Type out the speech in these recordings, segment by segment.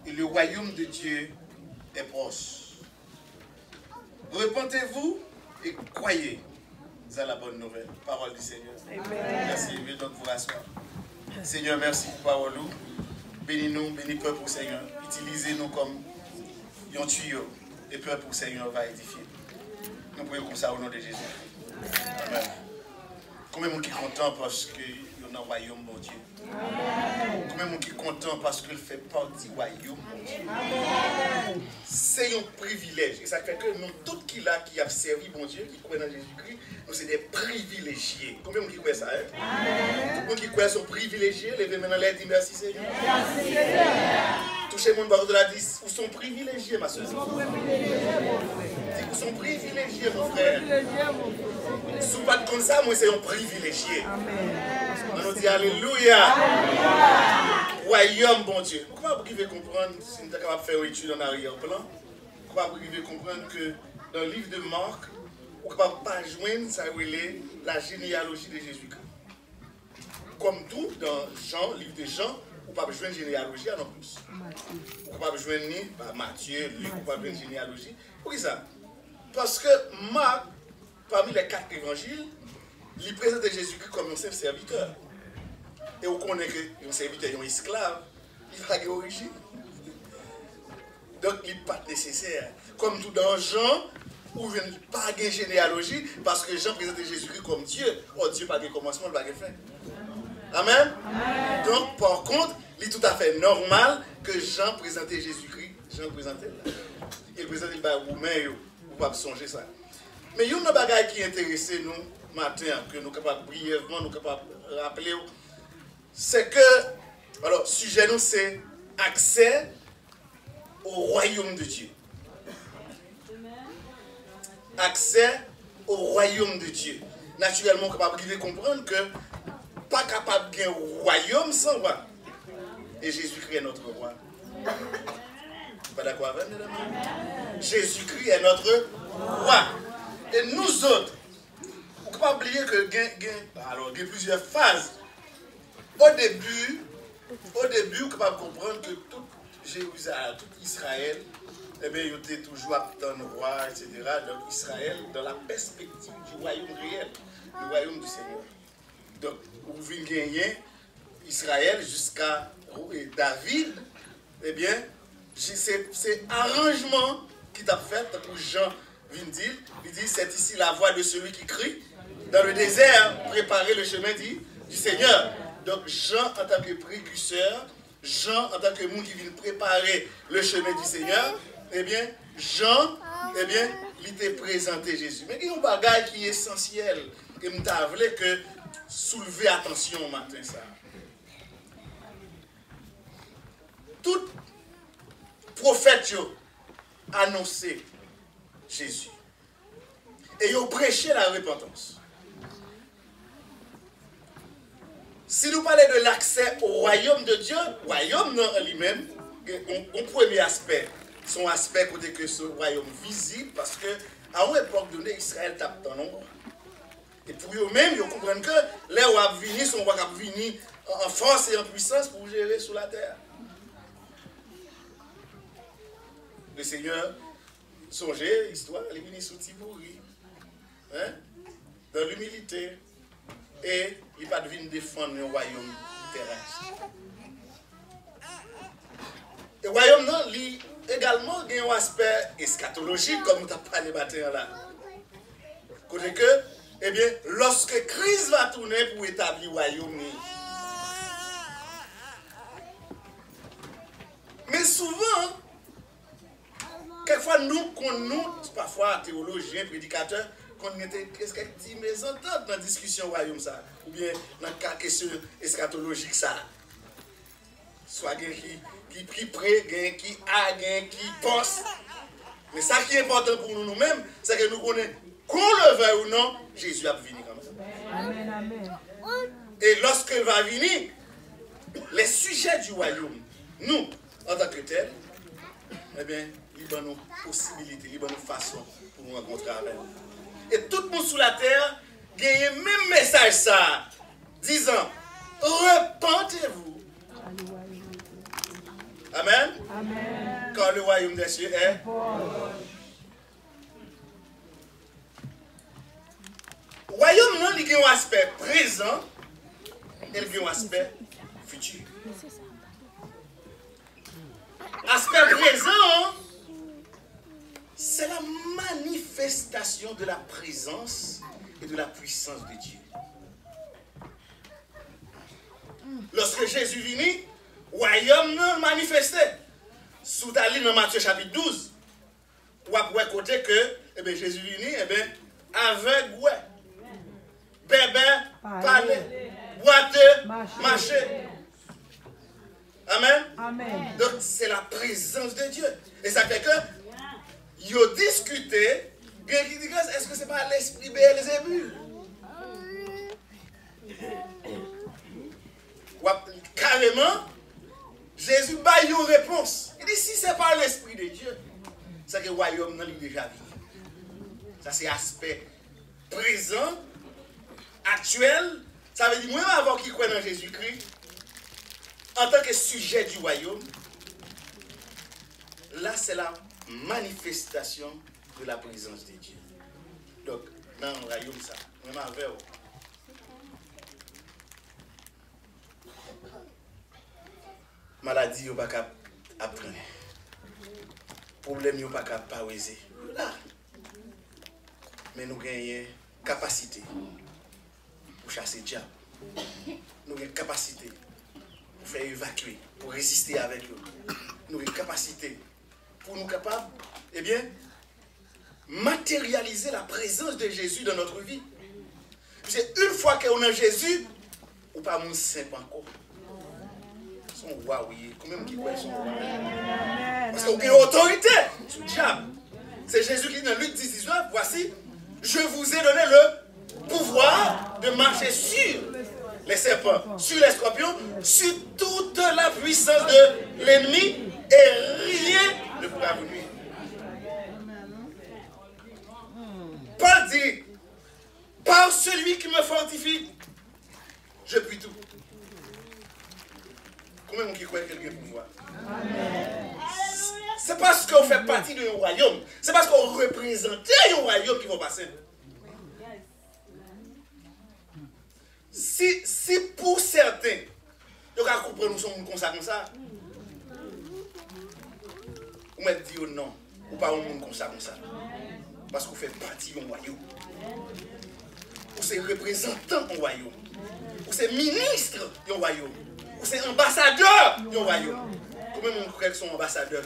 et le royaume de Dieu est proche. Repentez-vous et croyez à la bonne nouvelle. Parole du Seigneur. Amen. Merci. Je vais donc vous rasseoir. Seigneur, merci pour parole. Bénis-nous, bénis le peuple, Seigneur. Utilisez-nous comme un tuyau. Et le peuple, Seigneur, va édifier. Nous prions comme ça au nom de Jésus. Amen. Combien de gens qui sont contents parce qu'il y a un royaume, mon Dieu. Combien de gens qui sont contents parce qu'il fait partie du royaume, mon Dieu. C'est un privilège. Et ça fait que nous, tous qui là, qui ont servi, mon Dieu, qui croient dans Jésus-Christ, nous sommes des privilégiés. Combien de gens qui croient ça, hein? Combien de gens qui croient sont privilégiés? Levez maintenant les dit merci, Seigneur. Merci, Seigneur. Touchez mon barreau de la 10. Vous sont privilégiés, ma soeur. Vous sont privilégiés, mon frère. Si vous pas comme ça, moi, c'est un privilégié. On nous dit Alléluia. Royaume, bon Dieu. Pourquoi vous pouvez comprendre, si nous sommes capables de faire une étude en arrière-plan, pourquoi vous pouvez comprendre que dans le livre de Marc, vous ne pouvez pas joindre ça, la généalogie de Jésus-Christ. Comme tout dans Jean, le livre de Jean, vous ne pouvez pas joindre généalogie non plus. Vous ne pouvez pas joindre ni Matthieu, Luc, vous ne pouvez pas joindre généalogie. Pourquoi ça? Parce que Marc, parmi les 4 évangiles, il présente Jésus-Christ comme un simple serviteur. Et vous connaissez qu'un serviteur est un esclave, il va avoir origine. Donc, il n'est pas nécessaire. Comme tout dans Jean, où il n'y a pas de généalogie, parce que Jean présente Jésus-Christ comme Dieu. Oh, Dieu n'a pas de commencement, il n'a pas de fin. Amen? Amen. Donc, par contre, il est tout à fait normal que Jean présente Jésus-Christ. Jean présente là. Il présente les Roumains, vous ne pouvez pas songer ça. Mais il y a une chose qui intéresse nous matin, que nous sommes capables brièvement, nous sommes capables de rappeler, c'est que, alors, sujet nous, c'est accès au royaume de Dieu. Accès au royaume de Dieu. Naturellement, nous sommes capables de comprendre que pas capable de gagner un royaume sans roi. Et Jésus-Christ est notre roi. Pas d'accord avec nous, mesdames? Jésus-Christ est notre roi. Et nous autres, il ne faut pas oublier que il y a plusieurs phases. Au début, vous êtes capable de comprendre que tout Jérusalem, tout Israël, eh bien, il était toujours dans le roi, etc. Donc Israël, dans la perspective du royaume réel, le royaume du Seigneur. Donc, vous venez gagner Israël jusqu'à David, eh bien, c'est arrangement qui t'a fait pour Jean vient dire, il dit, c'est ici la voix de celui qui crie dans le désert, préparer le chemin du Seigneur. Donc Jean en tant que précurseur, Jean en tant que monde qui vient préparer le chemin du Seigneur, eh bien, Jean, eh bien, il t'a présenté Jésus. Mais il y a un bagage qui est essentiel, et je voulais que soulever attention au matin ça. Tout prophète a annoncé Jésus. Et ils ont prêché la repentance. Si nous parlons de l'accès au royaume de Dieu, royaume en lui-même, un premier aspect, son aspect côté que ce royaume visible, parce que à une époque donnée, Israël tape dans l'ombre. Et pour eux-mêmes, ils comprennent que les rois venus sont rois qui venus en force et en puissance pour gérer sur la terre. Le Seigneur, songez, l'histoire, il est venu sous Tibouri, hein, dans l'humilité. Et il n'est pas devenu défendre le royaume terrestre. Et le royaume, non, il également a un aspect eschatologique, comme nous avons parlé matin là. Côté que, eh bien, lorsque Christ va tourner pour établir le royaume, mais souvent, quelquefois, nous, parfois théologiens, prédicateurs, qu'on était quelques mésententes dans la discussion royaume ça, ou bien dans la question eschatologique ça. Soit quelqu'un qui prête, quelqu'un qui a, quelqu'un qui pense. Mais ça qui est important pour nous-mêmes, c'est que nous connaissons, qu'on le veuille ou non, Jésus va venir comme ça. Amen, amen. Et lorsqu'il va venir, les sujets du royaume, nous, en tant que tels, eh bien, il y a nos possibilités, il y a nos façons pour nous rencontrer avec nous. Et tout le monde sous la terre gagne le même message ça, disant, repentez-vous. Amen. Amen. Car le royaume des cieux est. Royaume, non, il y a un aspect présent et il y a un aspect futur. Aspect présent, c'est la manifestation de la présence et de la puissance de Dieu. Lorsque Jésus vini, royaume non manifesté. Sous ta ligne dans Matthieu chapitre 12, ou après côté que Jésus vini, aveugle, ouais. Bébé, parler, boiteux, marcher. Amen. Amen. Donc c'est la présence de Dieu. Et ça fait que, ils ont discuté, est-ce que c'est pas l'esprit Béelzébul? Carrément, Jésus a une réponse. Il dit, si ce n'est pas l'esprit de Dieu, c'est que le royaume n'a déjà vu. Ça c'est aspect présent, actuel. Ça veut dire, moi avant qu'il croit dans Jésus-Christ, en tant que sujet du royaume, là c'est la manifestation de la présence de Dieu. Donc, dans le royaume, ça, vraiment avec vous. Maladie, vous ne pouvez pas apprendre. Problème, vous ne pouvez pas poser. Là. Mais nous avons capacité pour chasser le diable. Nous avons capacité pour faire évacuer, pour résister avec eux. Nous avons capacité pour nous capables, eh bien, matérialiser la présence de Jésus dans notre vie. C'est une fois qu'on a Jésus, ou pas mon simple encore. Son roi, oui. Combien qui croit son roi? Parce qu'on a une autorité sur le diable. C'est Jésus qui dit dans Luc 10, 19, voici, je vous ai donné le pouvoir de marcher sur les serpents, sur les scorpions, sur toute la puissance de l'ennemi, et rien ne pourra vous nuire. Paul dit, par celui qui me fortifie, je puis tout. Combien de gens qui croient que quelqu'un pouvoir? C'est parce qu'on fait partie d'un royaume. C'est parce qu'on représente un royaume qui va passer. Si pour certains, ils vont comprendre nous sommes comme ça, vous m'avez dit non, ou pas un monde comme ça. Parce qu'on fait partie d'un royaume. Ou c'est représentant d'un royaume. Ou c'est ministre d'un royaume. Ou c'est ambassadeur d'un royaume. Comment on croit qu'ils sont ambassadeurs?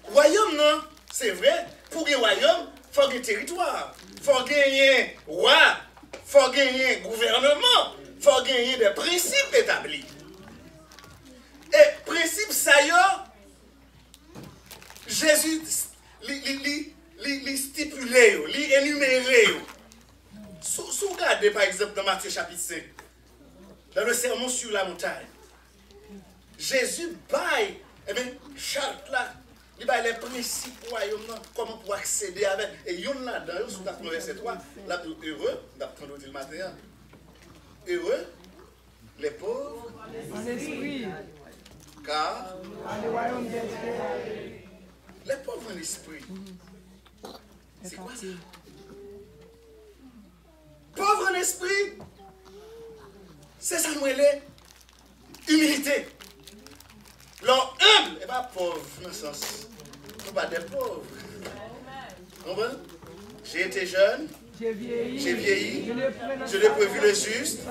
Royaume, non, c'est vrai. Pour un royaume, il faut gagner territoire. Il faut gagner roi. Il faut gagner gouvernement. Il faut gagner des principes établis. Et principes, ça y est, Jésus les stipulé, les énuméré. Si vous regardez par exemple dans Matthieu chapitre 5, dans le sermon sur la montagne, Jésus baille, charte là, il baille les principes royaume, comment pour accéder avec. Et il y en a dans sous le verset 3, là, heureux, d'après le matin, heureux, les pauvres, en esprit, car le royaume des cieux. Les pauvres en esprit. C'est quoi ça? Pauvre en esprit, c'est ça nous est humilité. L'homme humble, et pas pauvre dans le sens. Nous pas des pauvres. Comprenez? J'ai été jeune, j'ai vieilli, je n'ai pas vu le juste,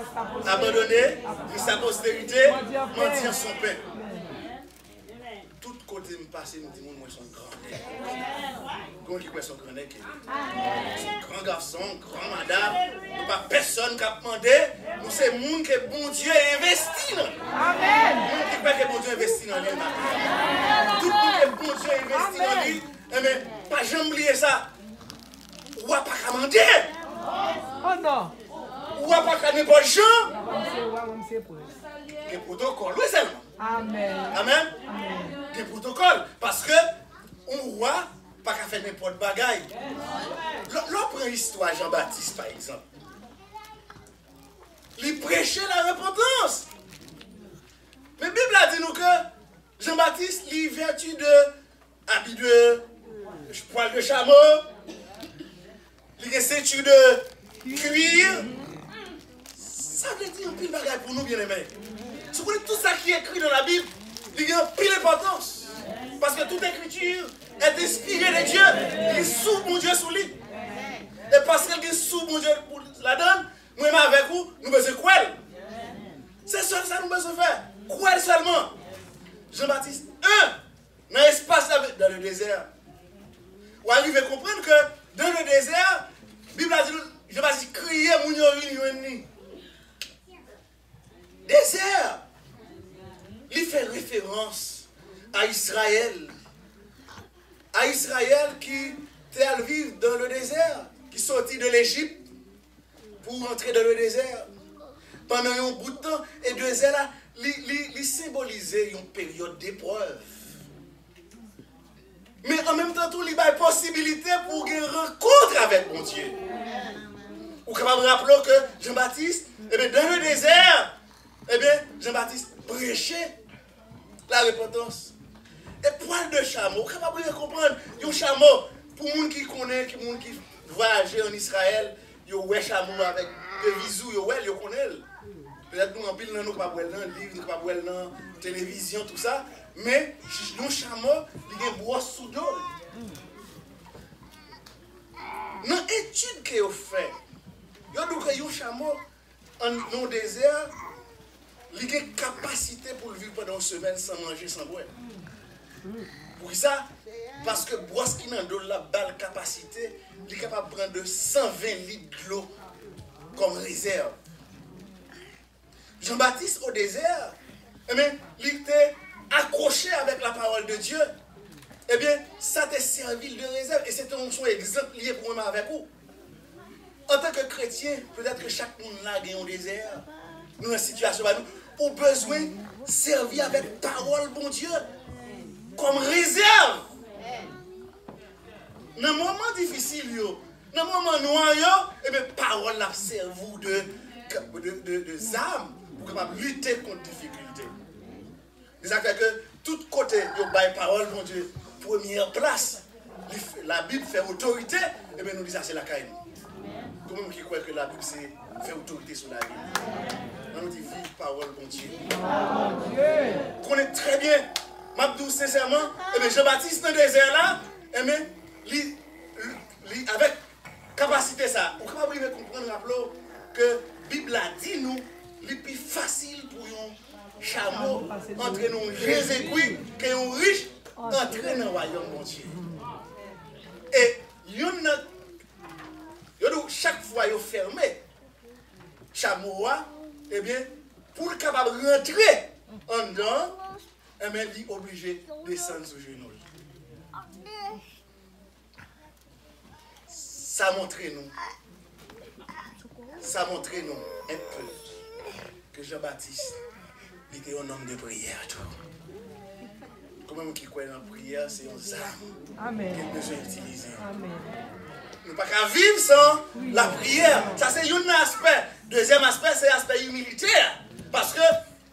abandonné, de sa postérité, mentir son pain. Tout côté me passe, nous disons, moi, je suis grand. Comment qui croit son grand nez? Grand garçon, grand madame, nous pas personne qui a demandé, nous c'est le monde que bon Dieu a investi. Amen. Nous qui croit que bon Dieu a investi dans lui. Tout le monde que bon Dieu a investi dans lui, mais pas jamais oublier ça. Ou pas qu'à demander. Oh non. Ou pas qu'à n'importe Jean. Le protocole, oui seulement. Amen. Amen. Le protocole, parce que on roi pas qu'à faire n'importe bagaille. L'on prend l'histoire Jean-Baptiste par exemple. Il prêchait la repentance. Jean-Baptiste, il vertu de habit de poil de chameau, il a ceinture de cuir. Ça veut dire un pile bagage pour nous, bien-aimés. Si vous voulez tout ça qui est écrit dans la Bible, il y a un pile d'importance. Parce que toute écriture est inspirée de Dieu. Il est sous mon Dieu sous lui. Et parce qu'il est sous mon Dieu pour la donne, moi-même avec vous, nous besoin quoi? C'est ça que nous besoin faire. Quoi seulement? Jean-Baptiste, dans l'espace, dans le désert. Vous arrivez à comprendre que dans le désert, la Bible a dit, Jean-Baptiste criait, mon Dieu, désert. Il fait référence à Israël. À Israël qui était à vivre dans le désert, qui sortit de l'Égypte pour entrer dans le désert. Pendant un bout de temps, et le désert là, il symbolisait une période d'épreuve. Mais en même temps, tout il y a une possibilité pour une rencontre avec mon Dieu. Vous pouvez me rappeler que Jean-Baptiste, dans le désert, Jean-Baptiste prêchait la repentance. Et poil de chameau, vous pouvez comprendre, un chameau, pour les gens qui connaissent, pour les gens qui voyagent en Israël, ils ont un chameau avec des bisous, ils connaissent. Peut-être nous, en pile, nous ne pouvons pas voir dans le livre, nous ne pouvons pas voir dans la télévision, tout ça. Mais, un chameau, il y a un bois sous dos. Dans l'étude que vous faites, vous avez un chameau dans le désert, il a une capacité pour vivre pendant une semaine sans manger, sans boire. Pour ça, parce que bois qui n'a pas la balle capacité, il est capable de prendre 120 litres d'eau comme réserve. Jean-Baptiste au désert, il était accroché avec la parole de Dieu. Eh bien, ça t'a servi de réserve et c'est un exemple lié pour moi avec vous. En tant que chrétien, peut-être que chaque monde là est au désert, nous dans une situation, nous avons besoin de servir avec parole, bon Dieu, comme réserve. Dans un moment difficile, dans un moment noir, eh bien, parole la servi de âme pour capable lutter contre les difficultés. Ça fait que tout côté, il y a une parole, mon Dieu, première place. La Bible fait autorité, et bien nous disons c'est la caille. Comment qui croit que la Bible fait autorité sur la vie? On nous dit vive parole, mon Dieu. On connaît très bien, Mabdou sincèrement, et bien Jean-Baptiste dans le désert là, et bien, avec capacité ça, on peut pas comprendre que la Bible a dit nous, le plus facile pour un chameau entrer dans Jésus-Christ qu'un riche entrer dans le royaume de Dieu. Et chaque fois il fermé, chameau, eh bien, pour le capable de rentrer en dedans, eh bien, il est obligé de descendre sur genoux. Ça montre nous un peu que Jean-Baptiste était un homme de prière. Comment qui croit dans la prière, c'est un arme qu'il a besoin d'utiliser. Nous ne pouvons pas vivre sans la prière. Ça, c'est un aspect. Deuxième aspect, c'est l'aspect humanitaire. Parce que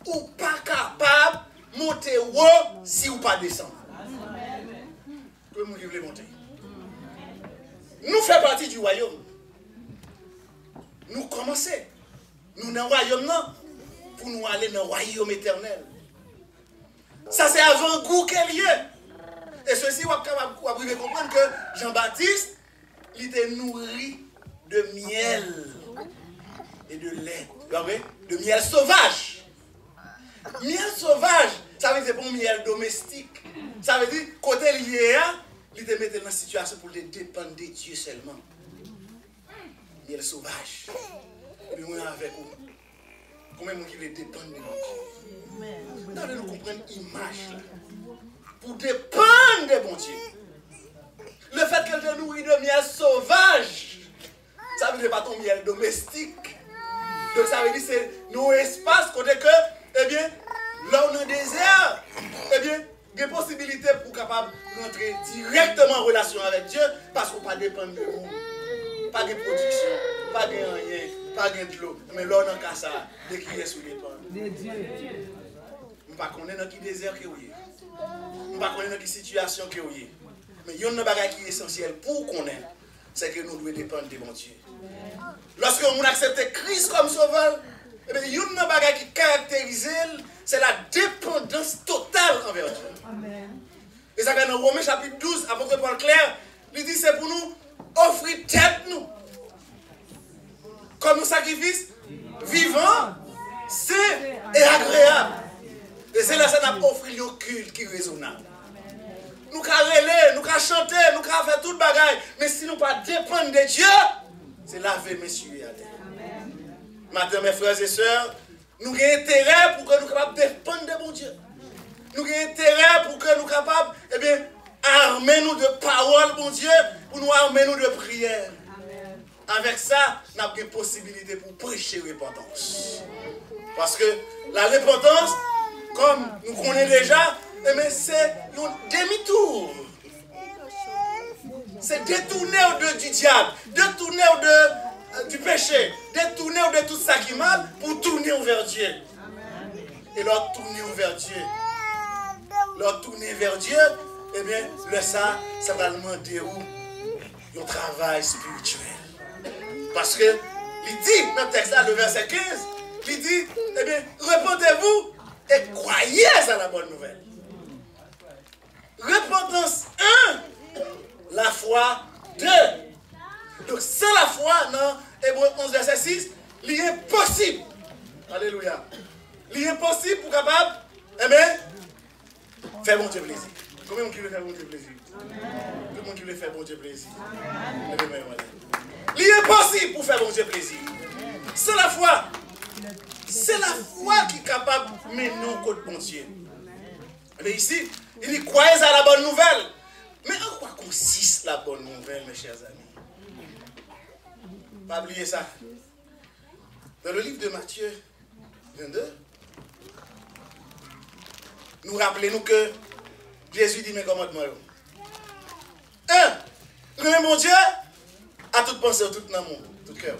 vous n'êtes pas capable de monter haut si vous ne pas descendre. Comment vous voulez monter? Nous faisons partie du royaume. Nous commençons. Nous dans le royaume non, pour nous aller dans le royaume éternel. Ça c'est avant-goût qu'elle y est. Et ceci, vous pouvez comprendre que Jean-Baptiste, il était nourri de miel et de lait. De miel sauvage. Miel sauvage, ça veut dire pas miel domestique. Ça veut dire, côté lié, il te mettait dans une situation pour dépendre de Dieu seulement. Miel sauvage. Mais moi avec vous. Comment vous voulez dépendre de Dieu? Vous devez nous comprendre l'image. Pour dépendre de bon Dieu. Le fait qu'elle te nourrit de miel sauvage, ça veut dire pas ton miel domestique. Donc ça veut dire que c'est nos espaces côté que, eh bien, là on est désert, eh bien, il y a possibilité pour capable rentrer directement en relation avec Dieu parce qu'on ne peut pas dépendre de nous. Pas de production, pas de rien, pas de l'eau. Mais là on a qu'à ça, dès qu'il est sous les pas. De Dieu. On ne peut pas connaître dans quel désert que vous êtes. Je ne pas connaître dans quelle situation que vous êtes. Mais il y a un bagage qui est essentiel pour connaître, c'est que nous devons dépendre de mon Dieu. Lorsque nous acceptons Christ comme sauveur, il y a un bagage qui caractérise, c'est la dépendance totale envers Dieu. Amen. Et ça, dans Romains chapitre 12, apôtre Paul clair, il dit c'est pour nous offrir tête nous comme un sacrifice vivant, sain et agréable. Et c'est là que ça nous offre un culte qui est raisonnable. Nous pouvons relayer, nous pouvons chanter, nous pouvons faire tout le bagage. Mais si nous ne pas dépendre de Dieu, c'est laver messieurs à terre. Maintenant, mes frères et sœurs, nous avons intérêt pour que nous soyons capables de dépendre de mon Dieu. Nous avons intérêt pour que nous soyons capables, eh bien, armer nous de paroles, mon Dieu, pour nous armer nous de prières. Avec ça, nous avons une possibilité pour prêcher repentance. Parce que la repentance, comme nous connaissons déjà, eh bien, c'est un demi-tour. C'est détourner du diable, détourner du péché, détourner de tout ça qui est mal pour tourner vers Dieu. Et leur tourner vers Dieu. Leur tourner vers Dieu, eh bien, ça va demander un travail spirituel. Parce que, il dit, dans le texte là, le verset 15, il dit, eh bien, repentez-vous et croyez à la bonne nouvelle. Repentance 1, la foi 2. Donc, sans la foi, dans Hébreux 11, verset 6, il est impossible. Alléluia. Il est impossible pour capable, eh bien, faire bon Dieu plaisir. Combien de gens veut faire bon Dieu plaisir? Tout le monde qui veut faire bon Dieu plaisir. Il est impossible pour faire bon Dieu plaisir. C'est la foi. C'est la foi qui est capable de mener au côté bon Dieu. Mais ici, il dit croyez à la bonne nouvelle. Mais en quoi consiste la bonne nouvelle, mes chers amis? Pas oublier ça. Dans le livre de Matthieu 22, nous rappelons que Jésus dit mes commandements. 1. Remet mon Dieu à toute pensée, tout amour, tout cœur.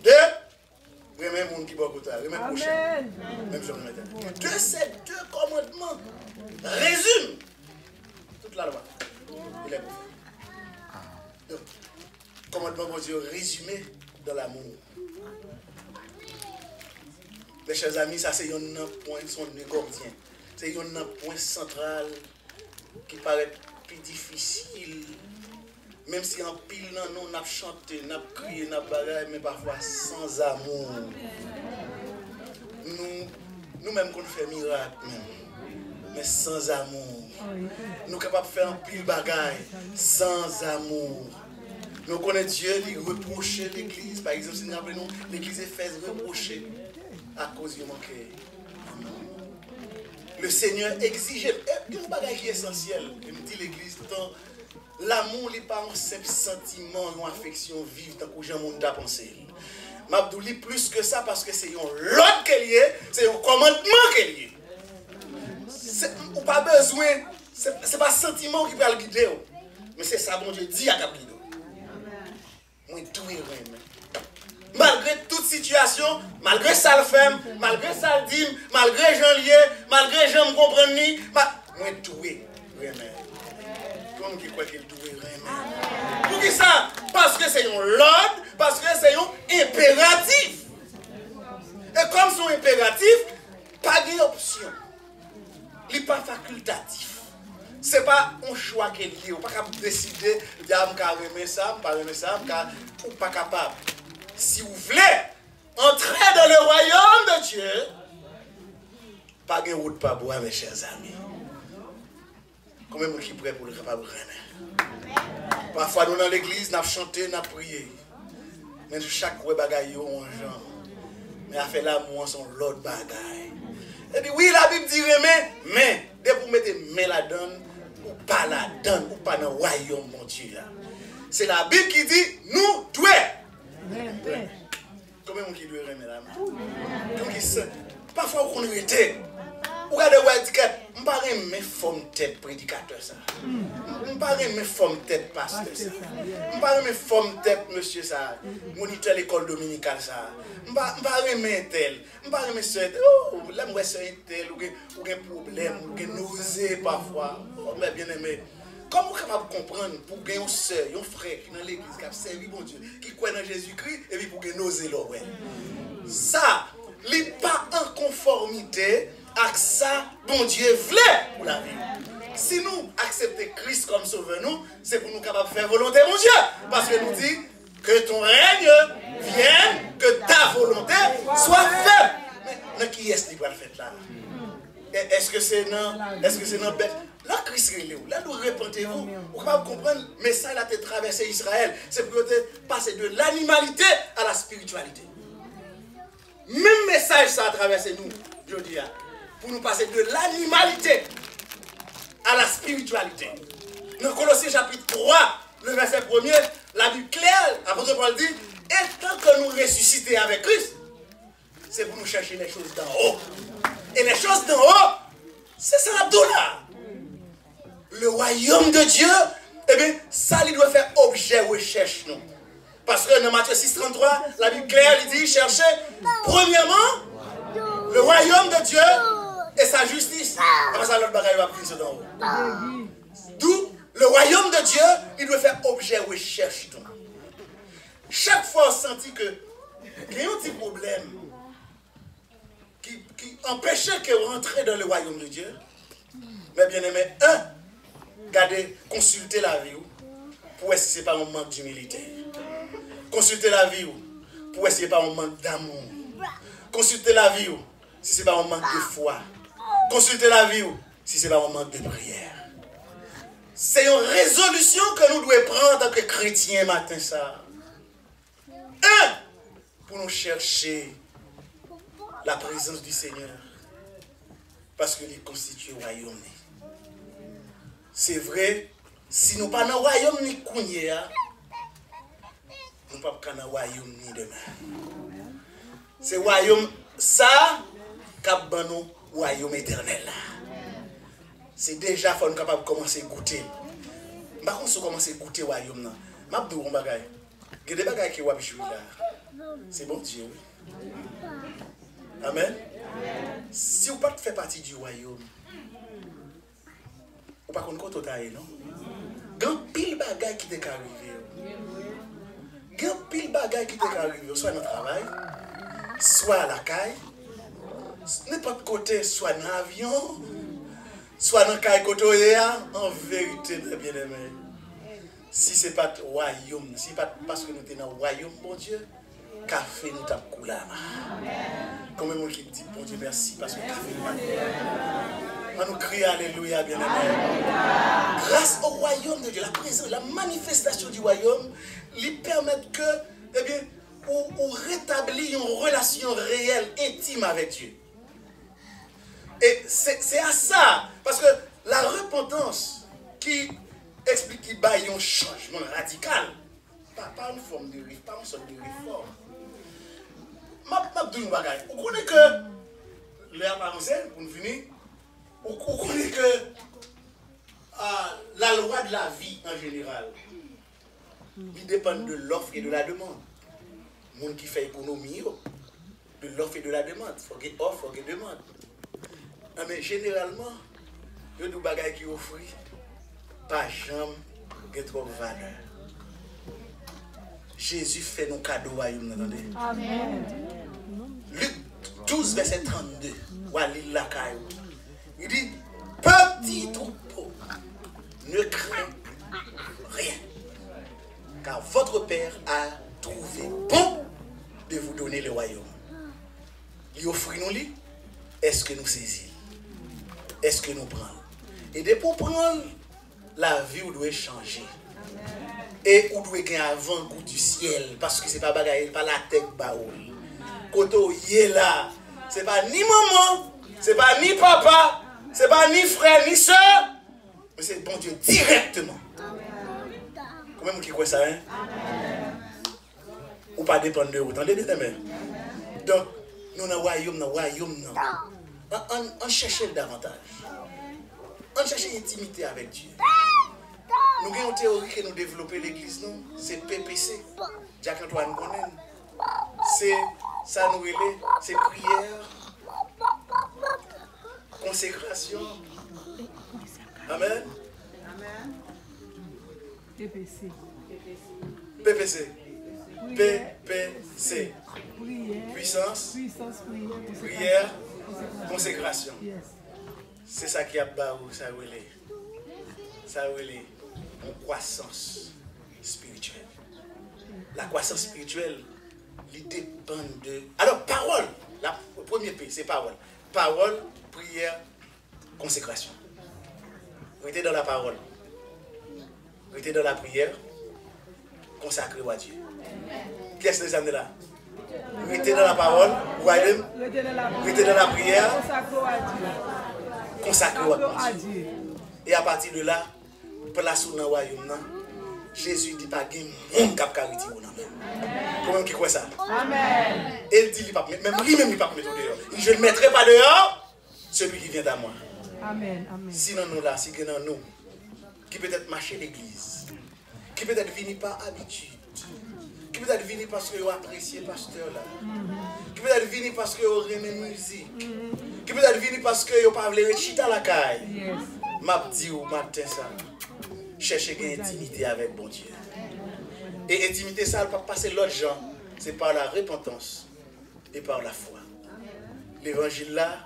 2. Remet mon qui boit côté, remet le prochain. Même si on remet. Ces deux commandements résument toute la loi. Il est bon. Donc, commandement mon Dieu résumé dans l'amour. Mes chers amis, ça c'est un point son négordien. C'est un point central qui paraît plus difficile. Même si en pile, nous avons chanté, nous avons crié, nous avons bagaille, mais parfois sans amour. Nous-mêmes, qu'on fait miracle, mais sans amour. Nous sommes capables de faire un pile bagaille sans amour. Nous connaissons Dieu, il reproche l'église. Par exemple, si nous rappelons, l'église Éphèse reprochée à cause du manque. Le Seigneur exige. Il y a un bagage qui est essentiel. Il me dit l'église tout le temps. L'amour n'est pas un simple sentiment, une affection vive, tant que j'ai monde à penser. M'abdou lit plus que ça parce que c'est un l'ordre qu'elle est, c'est un commandement qu'elle est. On n'a pas besoin, c'est pas sentiment qui va le guider, mais c'est ça, bon Dieu dit à Capito. Moi, tout est vrai. Malgré toute situation, malgré ça le fait, malgré ça le dit, malgré Jean lié, malgré Jean me comprendre ni, moi, tout est vrai. Comme qui croit qu'il doit vraiment. Pour qui ça? Parce que c'est un l'ordre, parce que c'est un impératif. Et comme c'est un impératif, pas d'option. Il n'est pas facultatif. Ce n'est pas un choix qu'il y a. On ne peut pas décider de dire je vais aimer ça, je ne vais pas aimer ça, ou pas capable. Si vous voulez entrer dans le royaume de Dieu, pas de route pas boire, mes chers amis. Combien de gens qui prêt pour le capable de remettre? Parfois, nous dans l'église, nous chanté, nous prié. Mais chaque bagaille, on genre. Mais à faire l'amour, son l'autre bagaille. Et puis, oui, la Bible dit remet, mais dès que vous mettez main là-dedans, ou pas là-dedans, ou pas dans le royaume, mon Dieu. C'est la Bible qui dit nous devons. Combien de gens qui doivent remettre la main? Parfois, vous connaissez. Vous regardez, vous dites que pas aimer forme tête prédicateur ça. Pas aimer forme tête pasteur ça. Pas aimer forme tête monsieur ça. Moniteur l'école dominicale ça. Pas aimer tel. Pas aimer ça. Oh, là moi c'est tel ou un problème, ou un nausée parfois. Oh mais bien aimé. Comment vous êtes capable de comprendre pour gagner une soeur, un frère qui est dans l'église qui a servi bon Dieu, qui croit dans Jésus-Christ et puis pour gagner nausée là ouais. Ça, n'est pas en conformité avec ça, bon Dieu voulait pour la vie. Si nous acceptons Christ comme sauveur, c'est pour nous capables de faire volonté, mon Dieu. Parce que nous dit que ton règne vienne, que ta volonté soit faite. Mais qui est-ce qui va le faire là? Est-ce que c'est non bête? Là, Christ est là. Là, nous répentez-vous. Vous pouvez comprendre, mais ça, il a traversé Israël. C'est pour passer de l'animalité à la spiritualité. Même message, ça a traversé nous, je dis, pour nous passer de l'animalité à la spiritualité. Dans Colossiens chapitre 3, le verset 1er, la Bible claire, l'apôtre Paul dit, et tant que nous ressuscitons avec Christ, c'est pour nous chercher les choses d'en haut. Et les choses d'en haut, c'est ça là. Le royaume de Dieu, eh bien, ça, il doit faire objet de recherche, non? Parce que dans Matthieu 6,33, la Bible claire, il dit, cherchez premièrement le royaume de Dieu et sa justice. Après ça, l'autre bagaille va venir d'en haut. D'où le royaume de Dieu, il doit faire objet de recherche, non? Chaque fois, on sentit que il y a un petit problème qui empêchait que rentrer dans le royaume de Dieu. Mais bien aimé, regardez, consultez la vie pour essayer si ce n'est pas un manque d'humilité. Consultez la vie pour essayer si ce n'est pas un manque d'amour. Consultez la vie si ce n'est pas un manque de foi. Consultez la vie si ce n'est pas un manque de prière. C'est une résolution que nous devons prendre en tant que chrétiens matin ça. Pour nous chercher la présence du Seigneur. Parce qu'il constitue le royaume. C'est vrai, si nous ne sommes pas dans le royaume ni kounye, nous ne sommes pas dans le royaume ni demain. C'est le royaume, ça, qui est le royaume éternel. C'est déjà faut nous capable de commencer à goûter. Par contre, si on commence à goûter le royaume, je vais vous dire un bagage. Il y a des bagages qui sont là. C'est bon Dieu, oui. Amen. Si vous ne faites pas partie du royaume, vous ne pouvez pas compter total, non? Il y a pile bagaille qui t'est arrivé. Il y a pile bagaille qui t'est arrivé, soit dans le travail, soit à la caille, n'importe côté, soit dans l'avion, soit dans le caille côté, en vérité, bien aimé. Si ce n'est pas le royaume, si ce n'est pas parce que nous sommes dans le royaume, bon Dieu, café nous tape coulé. Comme même qui dit, bon Dieu, merci parce que café nous tape coulé. On nous crie alléluia, bien aimé. Grâce au royaume de Dieu, la présence, la manifestation du royaume, lui permet que, eh bien, on rétablit une relation réelle, intime avec Dieu. Et c'est à ça, parce que la repentance qui explique qu'il y a un changement radical, pas une forme de réforme, pas une sorte de réforme. Vous connaissez que, pour nous finir, vous connaissez que la loi de la vie en général, il dépend de l'offre et de la demande. Les gens qui font économie, de l'offre et de la demande. Il faut qu'il y ait offre, il faut qu'il y ait demande. Mais généralement, il y a des bagages qui offrent, pas jamais trop de valeur. Jésus fait nos cadeaux, vous entendez? Amen. Luc 12, verset 32. Il dit, petit troupeau, ne crains rien, car votre Père a trouvé bon de vous donner le royaume. Il offre nous lui. Est-ce que nous saisissons? Est-ce que nous prenons? Et de pour prendre, la vie vous doit changer. Et vous devez gagner avant-goût du ciel. Parce que ce n'est pas bagaille, pas la tête baoul. Quand vous êtes là, ce n'est pas ni maman, ce n'est pas ni papa, ce n'est pas ni frère, ni soeur. Mais c'est bon Dieu directement. Comment vous qui croyez ça, hein? Ou pas dépendre de vous. Entendez bien, mais. Donc, nous dans le royaume, on cherche davantage. On cherche intimité avec Dieu. Nous avons une théorie que nous développons l'église, non? C'est PPC. Jacques-Antoine connaît. C'est ça nous relève, c'est prière, consécration. Amen. PPC. PPC. PPC. Prière. Puissance, Prière. prière, consécration. Yes. C'est ça qui a barou, ça relève. Ça relève en croissance spirituelle. La croissance spirituelle, il dépend de... Alors, parole, le premier P, c'est parole. Parole, prière, consécration. Restez dans la parole. Restez dans la prière. Consacrez-vous à Dieu. Qu'est-ce que vous avez là? Restez dans la parole. Restez dans la prière. Consacrez-vous à Dieu. Et à partir de là, place dans le royaume, Jésus dit pas qu'il y a un monde qui a carité. Comment qui croit ça? Amen. Et il dit, même lui-même, il ne pas mettre dehors. Je ne mettrai pas dehors celui qui vient à moi. Amen. Amen. Sinon, nous là, si nous, nous, qui peut-être marcher l'église, qui peut-être venir par habitude, qui peut-être venir parce que vous appréciez le pasteur là, qui peut-être venir parce que vous aimez la musique, qui peut-être venir parce que vous parlez de chita la caille. M'a dit au matin ça, cherchez une intimité avec bon Dieu. Et intimité ça, elle ne peut pas passer l'autre gens, c'est par la repentance et par la foi. L'évangile là,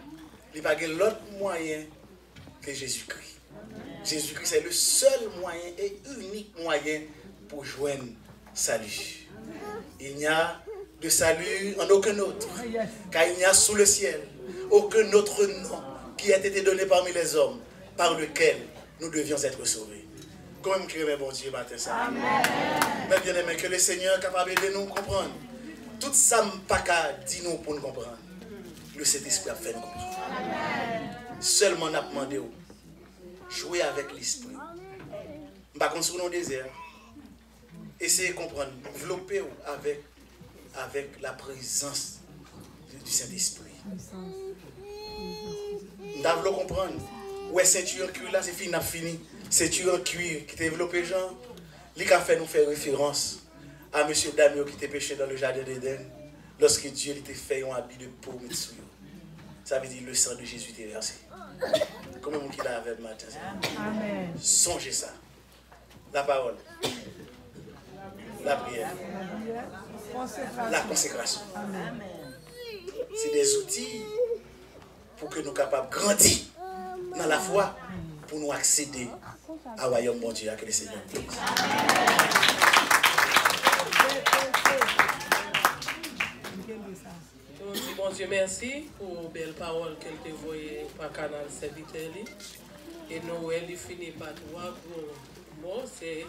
il n'y a pas l'autre moyen que Jésus-Christ. Jésus-Christ c'est le seul moyen et unique moyen pour joindre salut. Il n'y a de salut en aucun autre, car il n'y a sous le ciel aucun autre nom qui a été donné parmi les hommes par lequel nous devions être sauvés. Comment me crier, bon Dieu, matin ça? Amen. Mais bien aimé, que le Seigneur est capable de nous comprendre. Tout ça, pas qu'à dire nous pour nous comprendre. Le Saint-Esprit a fait nous comprendre. Amen. Seulement, on a demandé jouer avec l'Esprit. Par contre, sur nos déserts, essayez de comprendre, envelopper avec la présence du Saint-Esprit. Nous devons comprendre. Ouais, ceinture en cuir là, c'est fini. Ceinture en cuir qui t'a développé, Jean. Il a fait nous faire référence à M. Damio qui était péché dans le jardin d'Éden lorsque Dieu était fait un habit de peau. Ça veut dire le sang de Jésus était versé. Comment on qu'il a avec le matin? Amen. Songez ça. La parole. La prière. La consécration. C'est des outils pour que nous soyons capables de grandir dans la foi pour nous accéder au royaume bon Dieu avec le Seigneur. Nous disons bon Dieu merci pour les belles paroles qu'elle t'a envoyées par le canal serviteur. Et nous, elle finit par trois mots, c'est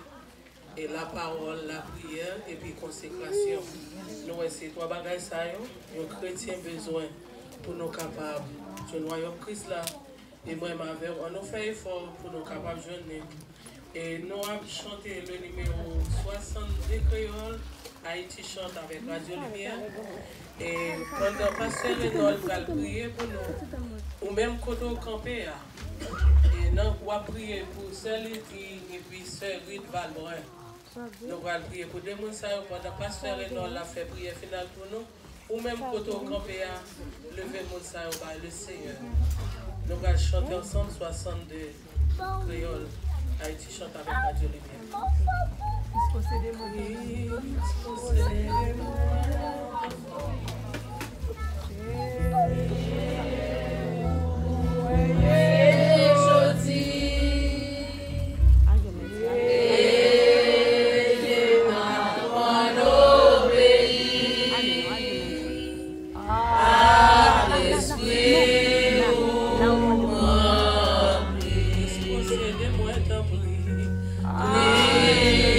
la parole, la prière et puis consécration. Nous, c'est trois bagages ça, nos chrétiens besoin pour nous capables de le royaume Christ là. Et moi, on a fait effort pour nous capables de jeûner. Et nous avons chanté le numéro 62 créole. Haïti chante avec Radio Lumière. Et pendant Pasteur Renaud va prier pour nous, ou même quand on campé, et nous allons prier pour Sœur Lydie et puis Sœur Rite Valbrun. Nous allons prier pour des gens pendant Pasteur Renaud a fait prière finale pour nous, ou même quand on campé, lever mon par le Seigneur. Nous allons chanter ensemble 62 créole. Haïti chante avec Radio Lumière. Yeah.